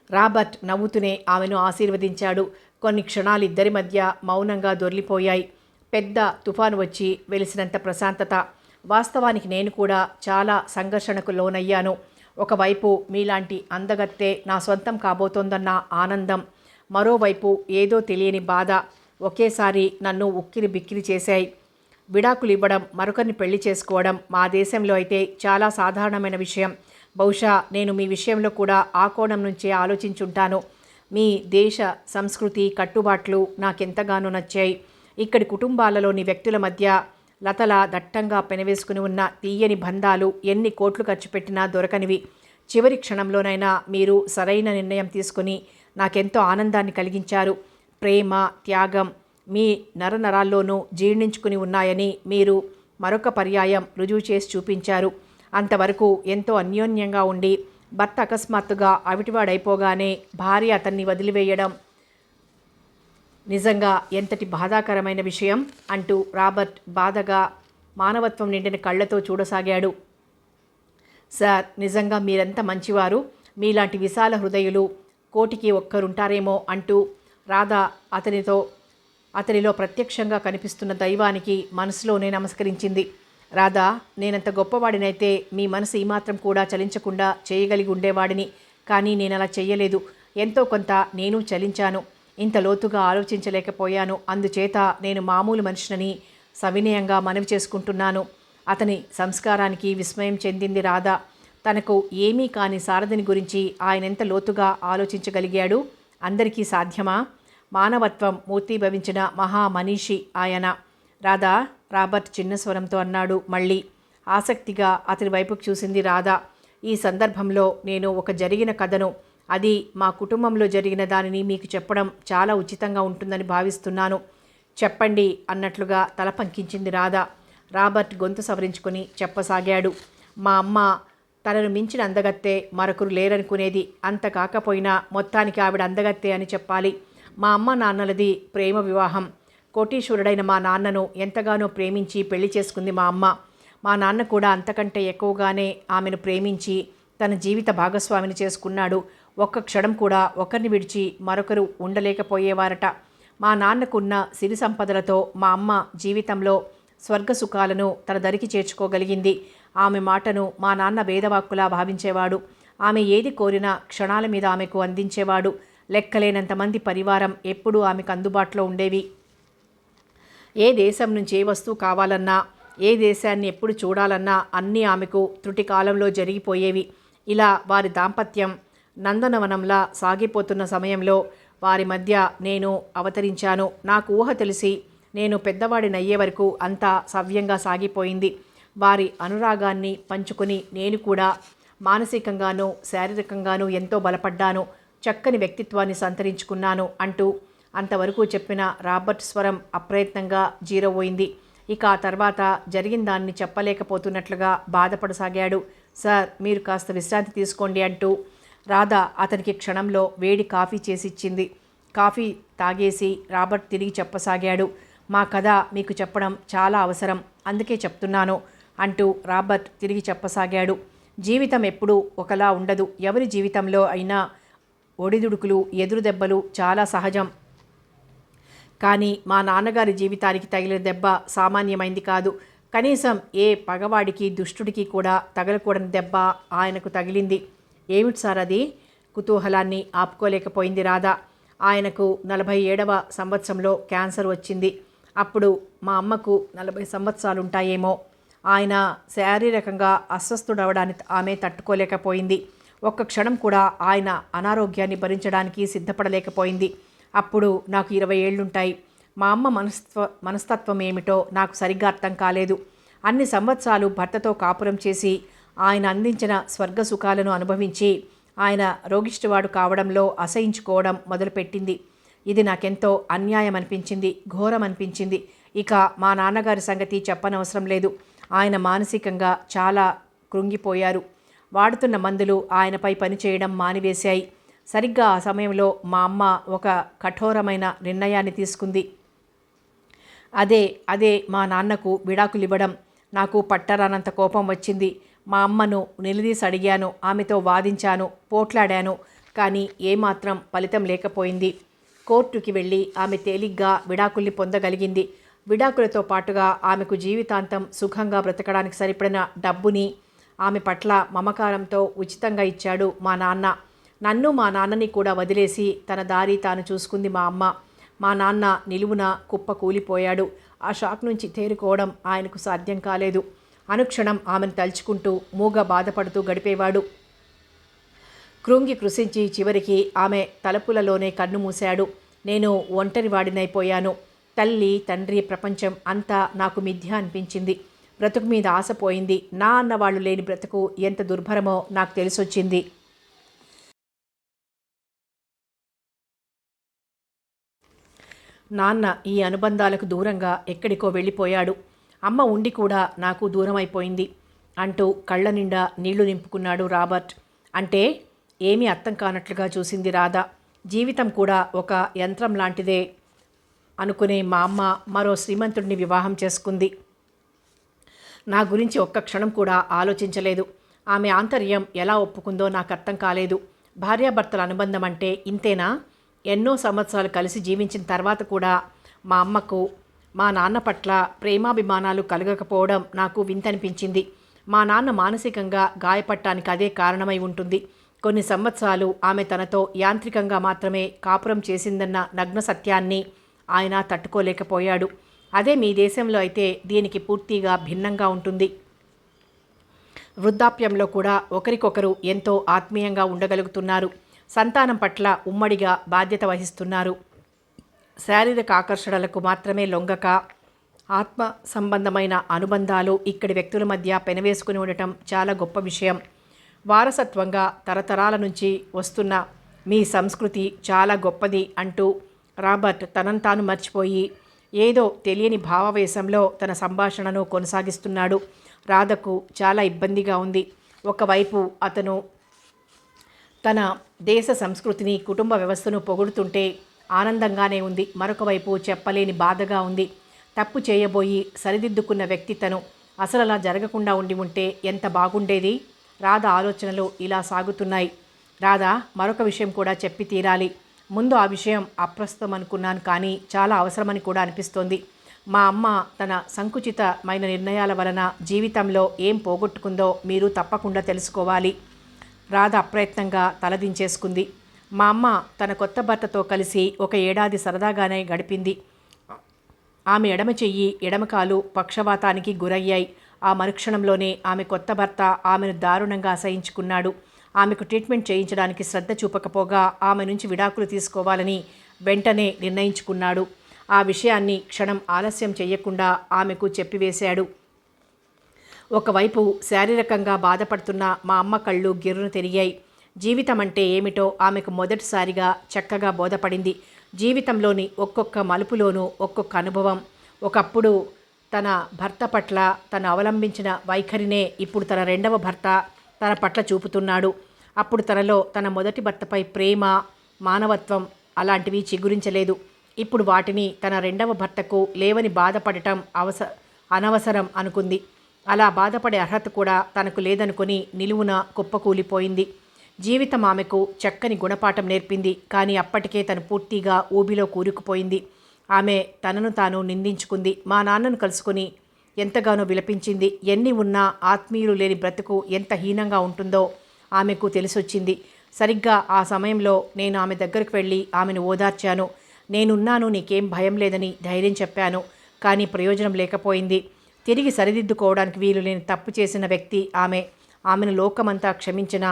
రాబర్ట్ నవ్వుతూనే ఆమెను ఆశీర్వదించాడు. కొన్ని క్షణాలు ఇద్దరి మధ్య మౌనంగా దొర్లిపోయాయి. పెద్ద తుఫాను వచ్చి వెలిసినంత ప్రశాంతత. వాస్తవానికి నేను కూడా చాలా సంఘర్షణకు లోనయ్యాను. ఒకవైపు మీలాంటి అందగత్తె నా సొంతం కాబోతోందన్న ఆనందం, మరోవైపు ఏదో తెలియని బాధ ఒకేసారి నన్ను ఉక్కిరి బిక్కిరి చేశాయి. విడాకులు ఇవ్వడం, మరొకరిని పెళ్లి చేసుకోవడం మా దేశంలో అయితే చాలా సాధారణమైన విషయం. బహుశా నేను మీ విషయంలో కూడా ఆ కోణం నుంచే ఆలోచించుంటాను. మీ దేశ సంస్కృతి కట్టుబాట్లు నాకెంతగానో నచ్చాయి. ఇక్కడి కుటుంబాలలోని వ్యక్తుల మధ్య లతలా దట్టంగా పెనవేసుకుని ఉన్న తీయని బంధాలు ఎన్ని కోట్లు ఖర్చు పెట్టినా దొరకనివి. చివరి క్షణంలోనైనా మీరు సరైన నిర్ణయం తీసుకుని నాకెంతో ఆనందాన్ని కలిగించారు. ప్రేమ, త్యాగం మీ నరనరాల్లోనూ జీర్ణించుకుని ఉన్నాయని మీరు మరొక పర్యాయం రుజువు చేసి చూపించారు. అంతవరకు ఎంతో అన్యోన్యంగా ఉండి భర్త అకస్మాత్తుగా అవిటివాడైపోగానే భార్య అతన్ని వదిలివేయడం నిజంగా ఎంతటి బాధాకరమైన విషయం అంటూ రాబర్ట్ బాధగా మానవత్వం నిండిన కళ్ళతో చూడసాగాడు. సార్, నిజంగా మీరెంత మంచివారు. మీలాంటి విశాల హృదయులు కోటికి ఒక్కరుంటారేమో అంటూ రాధ అతనిలో ప్రత్యక్షంగా కనిపిస్తున్న దైవానికి మనసులోనే నమస్కరించింది. రాధా, నేనంత గొప్పవాడినైతే మీ మనసు ఈమాత్రం కూడా చలించకుండా చేయగలిగి ఉండేవాడిని. కానీ నేను అలా చెయ్యలేదు. ఎంతో కొంత నేను చలించాను. ఇంత లోతుగా ఆలోచించలేకపోయాను. అందుచేత నేను మామూలు మనిషినని సవినయంగా మనవి చేసుకుంటున్నాను. అతని సంస్కారానికి విస్మయం చెందింది రాధ. తనకు ఏమీ కాని సారథిని గురించి ఆయనెంత లోతుగా ఆలోచించగలిగాడు? అందరికీ సాధ్యమా? మానవత్వం మూర్తీభవించిన మహామనీషి ఆయన. రాధా, రాబర్ట్ చిన్న స్వరంతో అన్నాడు. మళ్ళీ ఆసక్తిగా అతని వైపుకు చూసింది రాధ. ఈ సందర్భంలో నేను ఒక జరిగిన కథను, అది మా కుటుంబంలో జరిగిన దానిని మీకు చెప్పడం చాలా ఉచితంగా ఉంటుందని భావిస్తున్నాను. చెప్పండి అన్నట్లుగా తల పంకించింది రాధ. రాబర్ట్ గొంతు సవరించుకొని చెప్పసాగాడు. మా అమ్మ తనను మించిన అందగత్తే మరొకరు లేరనుకునేది. అంత కాకపోయినా మొత్తానికి ఆవిడ అందగత్తే అని చెప్పాలి. మా అమ్మ నాన్నలది ప్రేమ వివాహం. కోటీశ్వరుడైన మా నాన్నను ఎంతగానో ప్రేమించి పెళ్లి చేసుకుంది మా అమ్మ. మా నాన్న కూడా అంతకంటే ఎక్కువగానే ఆమెను ప్రేమించి తన జీవిత భాగస్వామిని చేసుకున్నాడు. ఒక్క క్షణం కూడా ఒకరిని విడిచి మరొకరు ఉండలేకపోయేవారట. మా నాన్నకున్న సిరి సంపదలతో మా అమ్మ జీవితంలో స్వర్గ సుఖాలను తన దరికి చేర్చుకోగలిగింది. ఆమె మాటను మా నాన్న వేదవాక్కులా భావించేవాడు. ఆమె ఏది కోరినా క్షణాల మీద ఆమెకు అందించేవాడు. లెక్కలేనంతమంది పరివారం ఎప్పుడూ ఆమెకు అందుబాటులో ఉండేవి. ఏ దేశం నుంచి ఏ వస్తువు కావాలన్నా, ఏ దేశాన్ని ఎప్పుడు చూడాలన్నా అన్నీ ఆమెకు త్రుటి కాలంలో జరిగిపోయేవి. ఇలా వారి దాంపత్యం నందనవనంలా సాగిపోతున్న సమయంలో వారి మధ్య నేను అవతరించాను. నాకు ఊహ తెలిసి నేను పెద్దవాడినయ్యే వరకు అంతా సవ్యంగా సాగిపోయింది. వారి అనురాగాన్ని పంచుకొని నేను కూడా మానసికంగానూ శారీరకంగానూ ఎంతో బలపడ్డాను. చక్కని వ్యక్తిత్వాన్ని సంతరించుకున్నాను అంటూ అంతవరకు చెప్పిన రాబర్ట్ స్వరం అప్రయత్నంగా జీరపోయింది. ఇక ఆ తర్వాత జరిగిన దాన్ని చెప్పలేకపోతున్నట్లుగా బాధపడసాగాడు. సార్, మీరు కాస్త విశ్రాంతి తీసుకోండి అంటూ రాధ అతనికి క్షణంలో వేడి కాఫీ చేసిచ్చింది. కాఫీ తాగేసి రాబర్ట్ తిరిగి చెప్పసాగాడు. మా కథ మీకు చెప్పడం చాలా అవసరం, అందుకే చెప్తున్నాను అంటూ రాబర్ట్ తిరిగి చెప్పసాగాడు. జీవితం ఎప్పుడూ ఒకలా ఉండదు. ఎవరి జీవితంలో అయినా ఒడిదుడుకులు, ఎదురు దెబ్బలు చాలా సహజం. కానీ మా నాన్నగారి జీవితానికి తగిలిన దెబ్బ సామాన్యమైంది కాదు. కనీసం ఏ పగవాడికి, దుష్టుడికి కూడా తగలకూడని దెబ్బ ఆయనకు తగిలింది. ఏమిటి సార్ అది? కుతూహలాన్ని ఆపుకోలేకపోయింది రాధ. ఆయనకు 47వ సంవత్సరంలో క్యాన్సర్ వచ్చింది. అప్పుడు మా అమ్మకు 40 సంవత్సరాలుంటాయేమో. ఆయన శారీరకంగా అస్వస్థుడవడాన్ని ఆమె తట్టుకోలేకపోయింది. ఒక్క క్షణం కూడా ఆయన అనారోగ్యాన్ని భరించడానికి సిద్ధపడలేకపోయింది. అప్పుడు నాకు 20 ఏళ్లుంటాయి. మా అమ్మ మనస్తత్వం ఏమిటో నాకు సరిగ్గా అర్థం కాలేదు. అన్ని సంవత్సరాలు భర్తతో కాపురం చేసి ఆయన అందించిన స్వర్గ సుఖాలను అనుభవించి ఆయన రోగిష్టివాడు కావడంలో అసహించుకోవడం మొదలుపెట్టింది. ఇది నాకెంతో అన్యాయం అనిపించింది, ఘోరం అనిపించింది. ఇక మా నాన్నగారి సంగతి చెప్పనవసరం లేదు. ఆయన మానసికంగా చాలా కృంగిపోయారు. వాడుతున్న మందులు ఆయనపై పనిచేయడం మానివేశాయి. సరిగ్గా ఆ సమయంలో మా అమ్మ ఒక కఠోరమైన నిర్ణయాన్ని తీసుకుంది. అదే మా నాన్నకు విడాకులు ఇవ్వడం. నాకు పట్టరానంత కోపం వచ్చింది. మా అమ్మను నిలదీసి అడిగాను, ఆమెతో వాదించాను, పోట్లాడాను. కానీ ఏమాత్రం ఫలితం లేకపోయింది. కోర్టుకి వెళ్ళి ఆమె తేలిగ్గా విడాకుల్ని పొందగలిగింది. విడాకులతో పాటుగా ఆమెకు జీవితాంతం సుఖంగా బ్రతకడానికి సరిపడిన డబ్బుని ఆమె పట్ల మమకారంతో ఉచితంగా ఇచ్చాడు మా నాన్న. నన్ను మా నాన్నని కూడా వదిలేసి తన దారి తాను చూసుకుంది మా అమ్మ. మా నాన్న నిలువున కుప్ప కూలిపోయాడు. ఆ షాక్ నుంచి తేరుకోవడం ఆయనకు సాధ్యం కాలేదు. అనుక్షణం ఆమెను తలుచుకుంటూ మూగ బాధపడుతూ గడిపేవాడు. కృంగి కృశించి చివరికి ఆమె తలుపులలోనే కన్ను మూశాడు. నేను ఒంటరివాడినైపోయాను. తల్లి, తండ్రి, ప్రపంచం అంతా నాకు మిథ్య అనిపించింది. బ్రతుకు మీద ఆశపోయింది. నా అన్నవాళ్ళు లేని బ్రతుకు ఎంత దుర్భరమో నాకు తెలిసొచ్చింది. నాన్న ఈ అనుబంధాలకు దూరంగా ఎక్కడికో వెళ్ళిపోయాడు. అమ్మ ఉండి కూడా నాకు దూరం అయిపోయింది అంటూ కళ్ళ నిండా నీళ్లు నింపుకున్నాడు రాబర్ట్. అంటే ఏమీ అర్థం కానట్లుగా చూసింది రాధ. జీవితం కూడా ఒక యంత్రం లాంటిదే అనుకునే మా అమ్మ మరో శ్రీమంతుడిని వివాహం చేసుకుంది. నా గురించి ఒక్క క్షణం కూడా ఆలోచించలేదు. ఆమె ఆంతర్యం ఎలా ఒప్పుకుందో నాకు అర్థం కాలేదు. భార్యాభర్తల అనుబంధం అంటే ఇంతేనా? ఎన్నో సంవత్సరాలు కలిసి జీవించిన తర్వాత కూడా మా అమ్మకు మా నాన్న పట్ల ప్రేమాభిమానాలు కలగకపోవడం నాకు వింతనిపించింది. మా నాన్న మానసికంగా గాయపడటానికి అదే కారణమై ఉంటుంది. కొన్ని సంవత్సరాలు ఆమె తనతో యాంత్రికంగా మాత్రమే కాపురం చేసిందన్న నగ్న సత్యాన్ని ఆయన తట్టుకోలేకపోయాడు. అదే మీ దేశంలో అయితే దీనికి పూర్తిగా భిన్నంగా ఉంటుంది. వృద్ధాప్యంలో కూడా ఒకరికొకరు ఎంతో ఆత్మీయంగా ఉండగలుగుతున్నారు. సంతానం పట్ల ఉమ్మడిగా బాధ్యత వహిస్తున్నారు. శారీరక ఆకర్షణలకు మాత్రమే లొంగక ఆత్మ సంబంధమైన అనుబంధాలు ఇక్కడి వ్యక్తుల మధ్య పెనవేసుకుని ఉండటం చాలా గొప్ప విషయం. వారసత్వంగా తరతరాల నుంచి వస్తున్న మీ సంస్కృతి చాలా గొప్పది అంటూ రాబర్ట్ తనను తాను మర్చిపోయి ఏదో తెలియని భావవేశంలో తన సంభాషణను కొనసాగిస్తున్నాడు. రాధకు చాలా ఇబ్బందిగా ఉంది. ఒకవైపు అతను తన దేశ సంస్కృతిని, కుటుంబ వ్యవస్థను పొగుడుతుంటే ఆనందంగానే ఉంది. మరొక వైపు చెప్పలేని బాధగా ఉంది. తప్పు చేయబోయి సరిదిద్దుకున్న వ్యక్తి తను. అసలు అలా జరగకుండా ఉండి ఉంటే ఎంత బాగుండేది. రాధ ఆలోచనలు ఇలా సాగుతున్నాయి. రాధ, మరొక విషయం కూడా చెప్పి తీరాలి. ముందు ఆ విషయం అప్రస్తుతం అనుకున్నాను, కానీ చాలా అవసరమని కూడా అనిపిస్తోంది. మా అమ్మ తన సంకుచితమైన నిర్ణయాల వలన జీవితంలో ఏం పోగొట్టుకుందో మీరు తప్పకుండా తెలుసుకోవాలి. రాధ అప్రయత్నంగా తలదించేసుకుంది. మా అమ్మ తన కొత్త భర్తతో కలిసి 1 ఏడాది సరదాగానే గడిపింది. ఆమె ఎడమ చెయ్యి, ఎడమకాలు పక్షవాతానికి గురయ్యాయి. ఆ మరుక్షణంలోనే ఆమె కొత్త భర్త ఆమెను దారుణంగా అసహించుకున్నాడు. ఆమెకు ట్రీట్మెంట్ చేయించడానికి శ్రద్ధ చూపకపోగా ఆమె నుంచి విడాకులు తీసుకోవాలని వెంటనే నిర్ణయించుకున్నాడు. ఆ విషయాన్ని క్షణం ఆలస్యం చేయకుండా ఆమెకు చెప్పివేశాడు. ఒకవైపు శారీరకంగా బాధపడుతున్న మా అమ్మ కళ్ళు గిర్రును తిరిగాయి. జీవితం అంటే ఏమిటో ఆమెకు మొదటిసారిగా చక్కగా బోధపడింది. జీవితంలోని ఒక్కొక్క మలుపులోనూ ఒక్కొక్క అనుభవం. ఒకప్పుడు తన భర్త పట్ల తను అవలంబించిన వైఖరినే ఇప్పుడు తన రెండవ భర్త తన పట్ల చూపుతున్నాడు. అప్పుడు తనలో తన మొదటి భర్తపై ప్రేమ, మానవత్వం అలాంటివి చిగురించలేదు. ఇప్పుడు వాటిని తన రెండవ భర్తకు లేవని బాధపడటం అనవసరం అనుకుంది. అలా బాధపడే అర్హత కూడా తనకు లేదనుకుని నిలువున కుప్పకూలిపోయింది. జీవితం ఆమెకు చక్కని గుణపాఠం నేర్పింది. కానీ అప్పటికే తను పూర్తిగా ఊబిలో కూరుకుపోయింది. ఆమె తనను తాను నిందించుకుంది. మా నాన్నను కలుసుకుని ఎంతగానో విలపించింది. ఎన్ని ఉన్నా ఆత్మీయులు లేని బ్రతుకు ఎంత హీనంగా ఉంటుందో ఆమెకు తెలిసొచ్చింది. సరిగ్గా ఆ సమయంలో నేను ఆమె దగ్గరకు వెళ్ళి ఆమెను ఓదార్చాను. నేనున్నాను, నీకేం భయం లేదని ధైర్యం చెప్పాను. కానీ ప్రయోజనం లేకపోయింది. తిరిగి సరిదిద్దుకోవడానికి వీలు లేని తప్పు చేసిన వ్యక్తి ఆమెను లోకమంతా క్షమించినా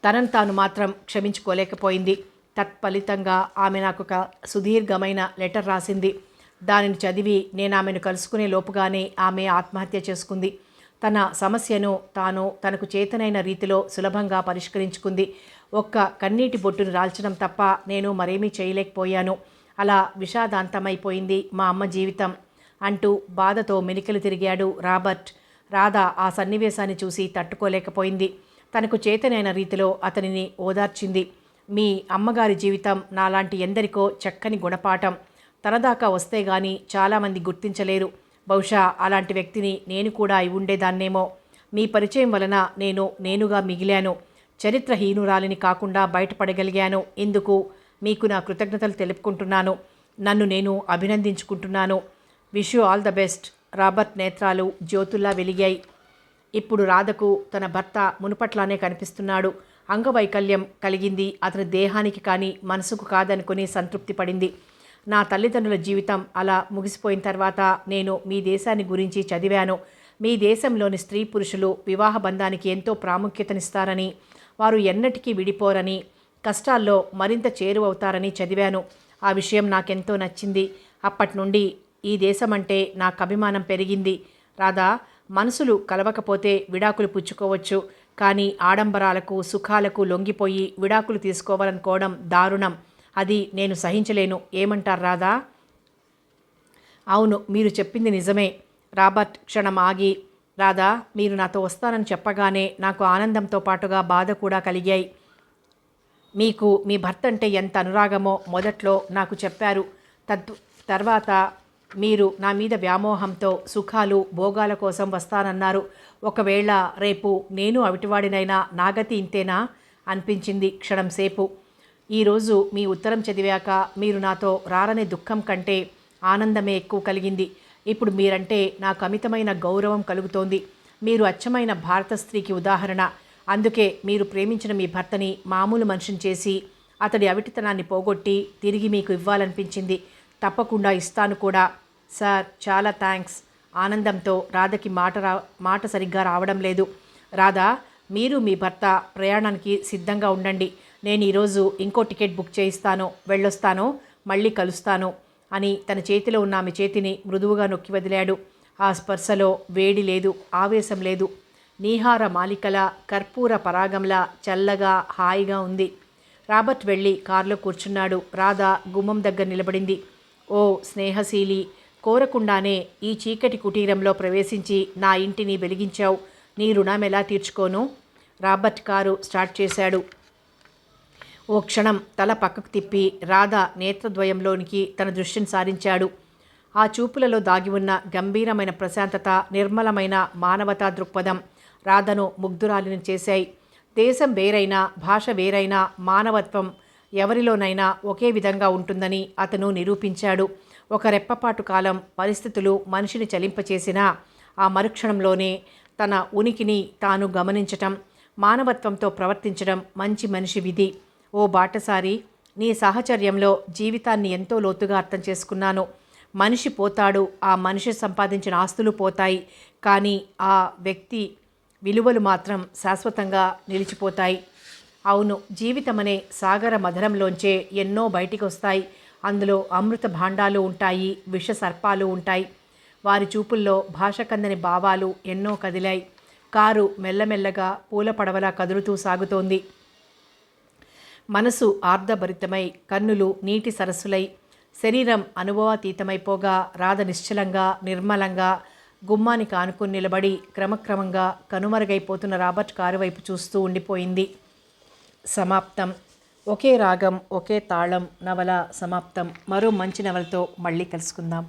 తనను తాను మాత్రం క్షమించుకోలేకపోయింది. తత్ఫలితంగా ఆమె నాకు ఒక సుదీర్ఘమైన లెటర్ రాసింది. దానిని చదివి నేను ఆమెను కలుసుకునే లోపుగానే ఆమె ఆత్మహత్య చేసుకుంది. తన సమస్యను తాను తనకు చేతనైన రీతిలో సులభంగా పరిష్కరించుకుంది. ఒక్క కన్నీటి బొట్టును రాల్చడం తప్ప నేను మరేమీ చేయలేకపోయాను. అలా విషాదాంతమైపోయింది మా అమ్మ జీవితం అంటూ బాధతో మెలికలు తిరిగాడు రాబర్ట్. రాధ ఆ సన్నివేశాన్ని చూసి తట్టుకోలేకపోయింది. తనకు చేతనైన రీతిలో అతనిని ఓదార్చింది. మీ అమ్మగారి జీవితం నాలాంటి ఎందరికో చక్కని గుణపాఠం. తనదాకా వస్తే గాని చాలామంది గుర్తించలేరు. బహుశా అలాంటి వ్యక్తిని నేను కూడా అయి ఉండేదాన్నేమో. మీ పరిచయం వలన నేనుగా మిగిలాను. చరిత్రహీనురాలిని కాకుండా బయటపడగలిగాను. ఇందుకు మీకు నా కృతజ్ఞతలు తెలుపుకుంటున్నాను. నన్ను నేను అభినందించుకుంటున్నాను. Wish you all the best. Robert నేత్రాలు జ్యోతుల్లా వెలిగాయి. ఇప్పుడు రాధకు తన భర్త మునుపట్లానే కనిపిస్తున్నాడు. అంగవైకల్యం కలిగింది అతని దేహానికి కానీ మనసుకు కాదనుకుని సంతృప్తి పడింది. నా తల్లిదండ్రుల జీవితం అలా ముగిసిపోయిన తర్వాత నేను మీ దేశాన్ని గురించి చదివాను. మీ దేశంలోని స్త్రీ పురుషులు వివాహ బంధానికి ఎంతో ప్రాముఖ్యతనిస్తారని, వారు ఎన్నటికీ విడిపోరని, కష్టాల్లో మరింత చేరువవుతారని చదివాను. ఆ విషయం నాకెంతో నచ్చింది. అప్పటి నుండి ఈ దేశం అంటే నాకు అభిమానం పెరిగింది. రాధా, మనసులు కలవకపోతే విడాకులు పుచ్చుకోవచ్చు, కానీ ఆడంబరాలకు సుఖాలకు లొంగిపోయి విడాకులు తీసుకోవాలనుకోవడం దారుణం. అది నేను సహించలేను. ఏమంటారు రాధా? అవును, మీరు చెప్పింది నిజమే. రాబర్ట్ క్షణం ఆగి, రాధా, మీరు నాతో వస్తానని చెప్పగానే నాకు ఆనందంతో పాటుగా బాధ కూడా కలిగాయి. మీకు మీ భర్త అంటే ఎంత అనురాగమో మొదట్లో నాకు చెప్పారు. తర్వాత మీరు నా మీద వ్యామోహంతో సుఖాలు భోగాల కోసం వస్తానన్నారు. ఒకవేళ రేపు నేను అవిటివాడినైనా నా గతి ఇంతేనా అనిపించింది క్షణంసేపు. ఈరోజు మీ ఉత్తరం చదివాక మీరు నాతో రారనే దుఃఖం కంటే ఆనందమే ఎక్కువ కలిగింది. ఇప్పుడు మీరంటే నాకు అమితమైన గౌరవం కలుగుతోంది. మీరు అచ్చమైన భారత స్త్రీకి ఉదాహరణ. అందుకే మీరు ప్రేమించిన మీ భర్తని మామూలు మనిషిని చేసి అతడి అవిటితనాన్ని పోగొట్టి తిరిగి మీకు ఇవ్వాలనిపించింది. తప్పకుండా ఇస్తాను కూడా. సార్, చాలా థ్యాంక్స్. ఆనందంతో రాధకి మాట సరిగ్గా రావడం లేదు. రాధా, మీరు మీ భర్త ప్రయాణానికి సిద్ధంగా ఉండండి. నేను ఈరోజు ఇంకో టికెట్ బుక్ చేయిస్తాను. వెళ్ళొస్తాను, మళ్ళీ కలుస్తాను అని తన చేతిలో ఉన్న ఆమె చేతిని మృదువుగా నొక్కి వదిలాడు. ఆ స్పర్శలో వేడి లేదు, ఆవేశం లేదు. నీహార మాలికల కర్పూర పరాగంలా చల్లగా హాయిగా ఉంది. రాబర్ట్ వెళ్ళి కారులో కూర్చున్నాడు. రాధ గుమ్మం దగ్గర నిలబడింది. ఓ స్నేహశీలి, కోరకుండానే ఈ చీకటి కుటీరంలో ప్రవేశించి నా ఇంటిని వెలిగించావు. నీ రుణం ఎలా తీర్చుకోను? రాబర్ట్ కారు స్టార్ట్ చేశాడు. ఓ క్షణం తల పక్కకు తిప్పి రాధ నేత్రద్వయంలోనికి తన దృష్టిని సారించాడు. ఆ చూపులలో దాగి ఉన్న గంభీరమైన ప్రశాంతత, నిర్మలమైన మానవతా దృక్పథం రాధను ముగ్ధురాలిని చేశాయి. దేశం వేరైనా, భాష వేరైనా, మానవత్వం ఎవరిలోనైనా ఒకే విధంగా ఉంటుందని అతను నిరూపించాడు. ఒక రెప్పపాటు కాలం పరిస్థితులు మనిషిని చలింపచేసినా ఆ మరుక్షణంలోనే తన ఉనికిని తాను గమనించటం, మానవత్వంతో ప్రవర్తించడం మంచి మనిషి విధి. ఓ బాటసారి, నీ సాహచర్యంలో జీవితాన్ని ఎంతో లోతుగా అర్థం చేసుకున్నాను. మనిషి పోతాడు, ఆ మనిషి సంపాదించిన ఆస్తులు పోతాయి, కానీ ఆ వ్యక్తి విలువలు మాత్రం శాశ్వతంగా నిలిచిపోతాయి. అవును, జీవితమనే సాగర మధురంలోంచే ఎన్నో బయటికి వస్తాయి. అందులో అమృత భాండాలు ఉంటాయి, విష సర్పాలు ఉంటాయి. వారి చూపుల్లో భాష కందని భావాలు ఎన్నో కదిలాయి. కారు మెల్లమెల్లగా పూల పడవలా కదులుతూ సాగుతోంది. మనసు ఆర్ధభరితమై, కన్నులు నీటి సరస్సులై, శరీరం అనుభవాతీతమైపోగా రాధ నిశ్చలంగా, నిర్మలంగా గుమ్మానికి ఆనుకుని నిలబడి క్రమక్రమంగా కనుమరుగైపోతున్న రాబర్ట్ కారు వైపు చూస్తూ ఉండిపోయింది. సమాప్తం. ఒకే రాగం ఒకే తాళం నవల సమాప్తం. మరో మంచి నవలతో మళ్ళీ కలుసుకుందాం.